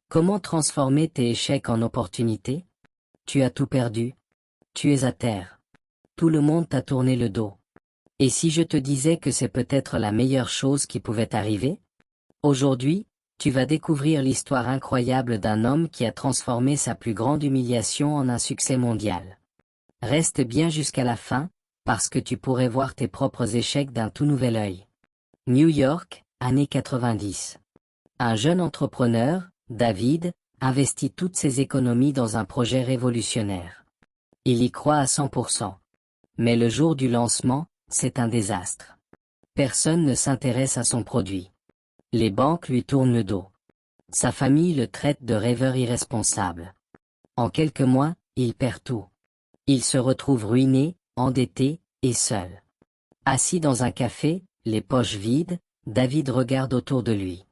Comment transformer tes échecs en opportunités? Tu as tout perdu. Tu es à terre. Tout le monde t'a tourné le dos. Et si je te disais que c'est peut-être la meilleure chose qui pouvait arriver? Aujourd'hui, tu vas découvrir l'histoire incroyable d'un homme qui a transformé sa plus grande humiliation en un succès mondial. Reste bien jusqu'à la fin, parce que tu pourrais voir tes propres échecs d'un tout nouvel œil. New York, années 90. Un jeune entrepreneur, David, investit toutes ses économies dans un projet révolutionnaire. Il y croit à 100%. Mais le jour du lancement, c'est un désastre. Personne ne s'intéresse à son produit. Les banques lui tournent le dos. Sa famille le traite de rêveur irresponsable. En quelques mois, il perd tout. Il se retrouve ruiné, endetté, et seul. Assis dans un café, les poches vides, David regarde autour de lui.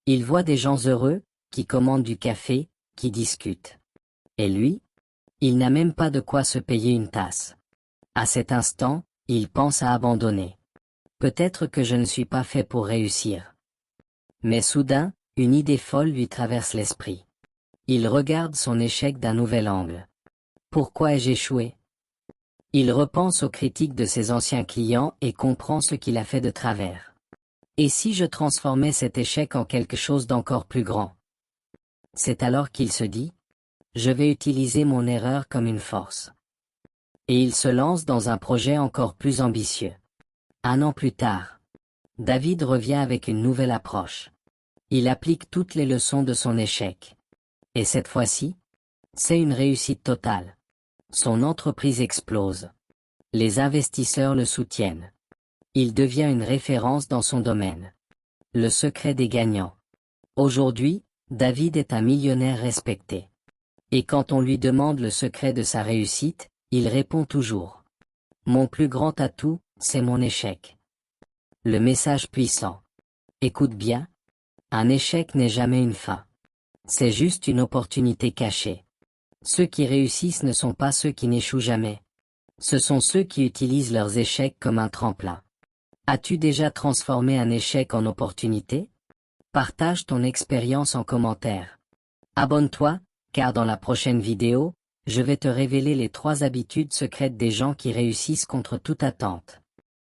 Il voit des gens heureux, qui commandent du café, qui discutent. Et lui? Il n'a même pas de quoi se payer une tasse. À cet instant, il pense à abandonner. Peut-être que je ne suis pas fait pour réussir. Mais soudain, une idée folle lui traverse l'esprit. Il regarde son échec d'un nouvel angle. Pourquoi ai-je échoué? Il repense aux critiques de ses anciens clients et comprend ce qu'il a fait de travers. Et si je transformais cet échec en quelque chose d'encore plus grand? C'est alors qu'il se dit, je vais utiliser mon erreur comme une force. Et il se lance dans un projet encore plus ambitieux. 1 an plus tard, David revient avec une nouvelle approche. Il applique toutes les leçons de son échec. Et cette fois-ci, c'est une réussite totale. Son entreprise explose. Les investisseurs le soutiennent. Il devient une référence dans son domaine. Le secret des gagnants. Aujourd'hui, David est un millionnaire respecté. Et quand on lui demande le secret de sa réussite, il répond toujours. Mon plus grand atout, c'est mon échec. Le message puissant. Écoute bien. Un échec n'est jamais une fin. C'est juste une opportunité cachée. Ceux qui réussissent ne sont pas ceux qui n'échouent jamais. Ce sont ceux qui utilisent leurs échecs comme un tremplin. As-tu déjà transformé un échec en opportunité? Partage ton expérience en commentaire. Abonne-toi, car dans la prochaine vidéo, je vais te révéler les 3 habitudes secrètes des gens qui réussissent contre toute attente.